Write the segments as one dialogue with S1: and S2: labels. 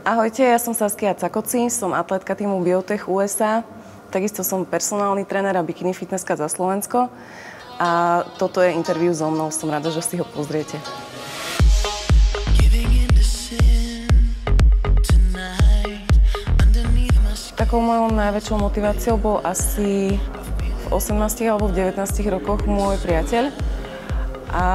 S1: Ahojte, ja som Saskia Cakoci, som atletka týmu Biotech USA. Takisto som personálny tréner a Bikini Fitnesska za Slovensko. A toto je interview so mnou, som rada, že si ho pozriete. Takou mojou najväčšou motiváciou bol asi v 18 alebo v 19 rokoch môj priateľ. A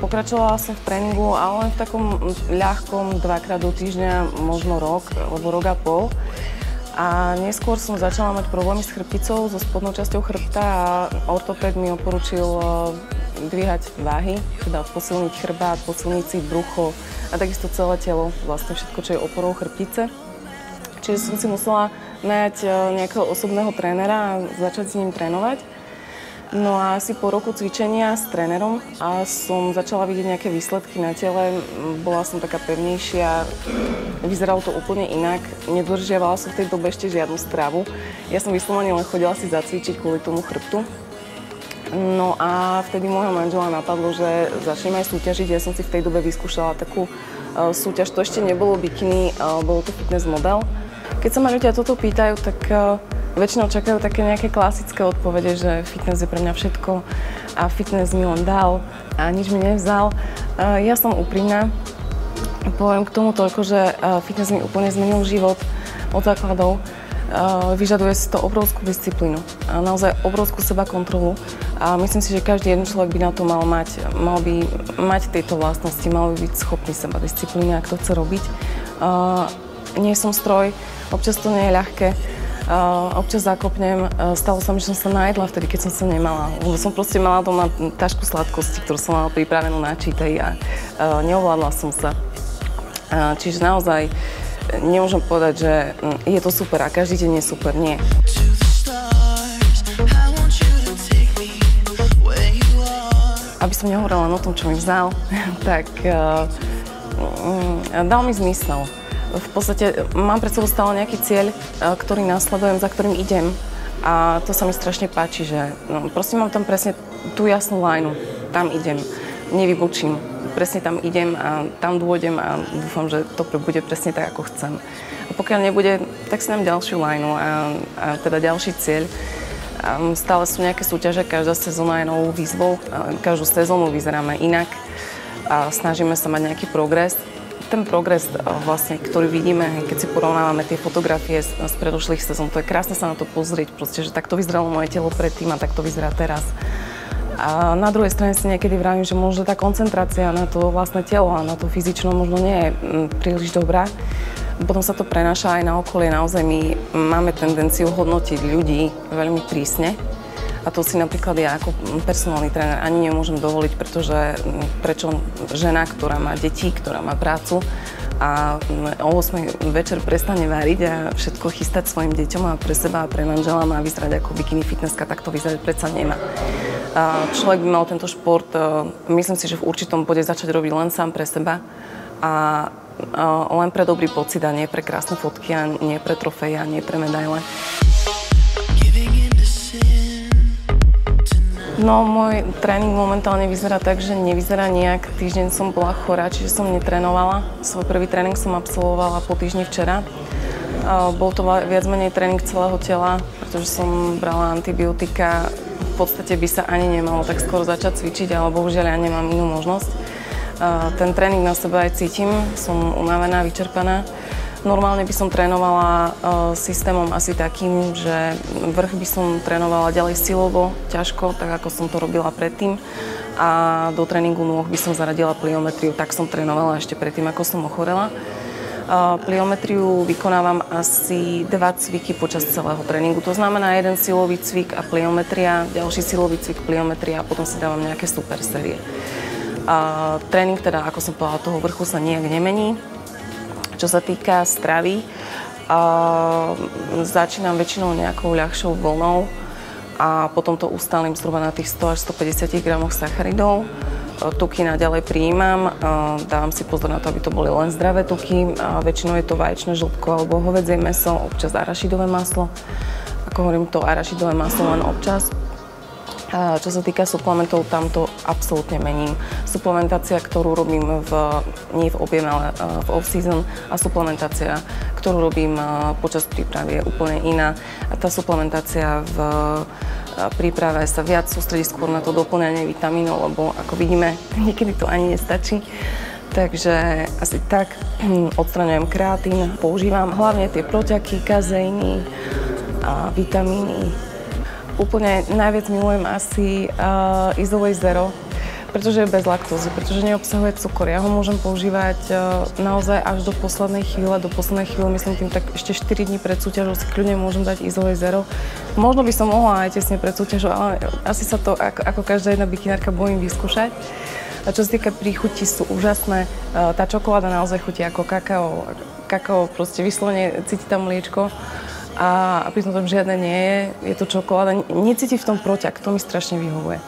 S1: pokračovala som v tréningu, ale len v takom ľahkom, dvakrát do týždňa, možno rok, alebo rok a pol. A neskôr som začala mať problémy s chrbticou, so spodnou časťou chrbta a ortopéd mi odporučil dvíhať váhy, teda posilniť chrbát, posilniť si brucho a takisto celé telo, vlastne všetko, čo je oporou chrbtice. Čiže som si musela nájsť nejakého osobného trénera a začať s ním trénovať. No a asi po roku cvičenia s trénerom a som začala vidieť nejaké výsledky na tele. Bola som taká pevnejšia, vyzeralo to úplne inak. Nedodržiavala som v tej dobe ešte žiadnu stravu. Ja som vyslovene len chodila si zacvičiť kvôli tomu chrbtu. No a vtedy môjho manžela napadlo, že začnem aj súťažiť. Ja som si v tej dobe vyskúšala takú súťaž, to ešte nebolo bikini, bolo to fitness model. Keď sa ma ľudia toto pýtajú, tak väčšinou čakajú také nejaké klasické odpovede, že fitness je pre mňa všetko a fitness mi len dal a nič mi nevzal. Ja som úprimná. Poviem k tomu toľko, že fitness mi úplne zmenil život od základov. Vyžaduje si to obrovskú disciplínu a naozaj obrovskú sebakontrolu a myslím si, že každý jeden človek by na to mal mať. Mal by mať tieto vlastnosti, mal by byť schopný sebadisciplíny, ak to chce robiť. Nie som stroj, občas to nie je ľahké. Občas zakopnem. Stalo sa mi, že som sa najedla vtedy, keď som sa nemala. Lebo som proste mala doma tašku sladkosti, ktorú som mala pripravenú na čítej a neovládla som sa. Čiže naozaj nemôžem povedať, že je to super a každý deň je super. Nie. Aby som nehovorila len o tom, čo mi vzal, tak dal mi zmysel. V podstate mám pred sebou stále nejaký cieľ, ktorý následujem, za ktorým idem. A to sa mi strašne páči, že proste mám tam presne tú jasnú lajnu. Tam idem, nevybočím. Presne tam idem a tam dôjdem a dúfam, že to bude presne tak, ako chcem. A pokiaľ nebude, tak si dám ďalšiu lajnu a teda ďalší cieľ. Stále sú nejaké súťaže, každá sezóna je novou výzvou. Každú sezónu vyzeráme inak a snažíme sa mať nejaký progres. Ten progres, vlastne, ktorý vidíme, keď si porovnávame tie fotografie z predošlých sezón, to je krásne sa na to pozrieť, proste, že takto vyzeralo moje telo predtým a takto vyzerá teraz. A na druhej strane si niekedy vravím, že možno tá koncentrácia na to vlastné telo a na to fyzično možno nie je príliš dobrá. Potom sa to prenáša aj na okolie. Naozaj my máme tendenciu hodnotiť ľudí veľmi prísne. A to si napríklad ja ako personálny tréner ani nemôžem dovoliť, pretože prečo žena, ktorá má deti, ktorá má prácu a o 8 večer prestane váriť a všetko chystať svojim deťom a pre seba a pre manžela má vyzerať ako bikini fitnesska, tak to vyzerať predsa nemá. Človek by mal tento šport, myslím si, že v určitom bode začať robiť len sám pre seba a len pre dobrý pocit a nie pre krásne fotky a nie pre trofeje a nie pre medaile. No, môj tréning momentálne vyzerá tak, že nevyzerá nejak. Týždeň som bola chorá, čiže som netrénovala. Svoj prvý tréning som absolvovala po týždni včera. Bol to viac menej tréning celého tela, pretože som brala antibiotika. V podstate by sa ani nemalo tak skoro začať cvičiť, ale bohužiaľ ja nemám inú možnosť. Ten tréning na sebe aj cítim, som unavená, vyčerpaná. Normálne by som trénovala systémom asi takým, že vrch by som trénovala ďalej silovo, ťažko, tak ako som to robila predtým. A do tréningu nôh by som zaradila pliometriu, tak som trénovala ešte predtým, ako som ochorela. Pliometriu vykonávam asi 2 cviky počas celého tréningu. To znamená jeden silový cvik a pliometria, ďalší silový cvik, pliometria a potom si dávam nejaké super série. Tréning teda, ako som povedala, toho vrchu sa nijak nemení. Čo sa týka stravy, začínam väčšinou nejakou ľahšou vlnou a potom to ustálím zhruba na tých 100 až 150 gramoch sacharidov. Tuky naďalej prijímam, dávam si pozor na to, aby to boli len zdravé tuky. Väčšinou je to vaječné žltko alebo hovädzie mäso, občas arašidové maslo. Ako hovorím, to arašidové maslo len občas. Čo sa týka suplementov, tam to absolútne mením. Suplementácia, ktorú robím nie v objeme, ale v off-season, a suplementácia, ktorú robím počas prípravy, je úplne iná. A tá suplementácia v príprave sa viac sústredí skôr na to doplňanie vitamínov, lebo ako vidíme, niekedy to ani nestačí. Takže asi tak odstraňujem kreatín, používam hlavne tie proťaky, kazeíny a vitamíny. Úplne najviac milujem asi Isolate Zero, pretože je bez laktózy, pretože neobsahuje cukor. Ja ho môžem používať naozaj až do poslednej chvíle. Do poslednej chvíle, myslím tým, tak ešte 4 dní pred súťažou si kľudne môžem dať Isolate Zero. Možno by som mohla aj tesne pred súťažou, ale asi sa to ako každá jedna bikinárka bojím vyskúšať. A čo sa týka príchuti, sú úžasné. Tá čokoláda naozaj chutí ako kakao. Kakao, proste vyslovene cíti tam mliečko. A pritom tam žiadne nie je. Je to čokoláda. Necíti v tom proťak, to mi strašne vyhovuje.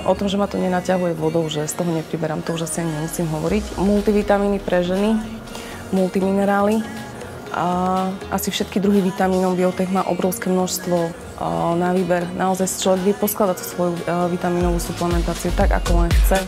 S1: O tom, že ma to nenaťahuje vodou, že z toho nepriberám, to už asi ani nemusím hovoriť. Multivitamíny pre ženy, multiminerály. Asi všetky druhy vitamínov. Biotech má obrovské množstvo na výber. Naozaj človek vie poskladať svoju vitamínovú suplementáciu tak, ako len chce.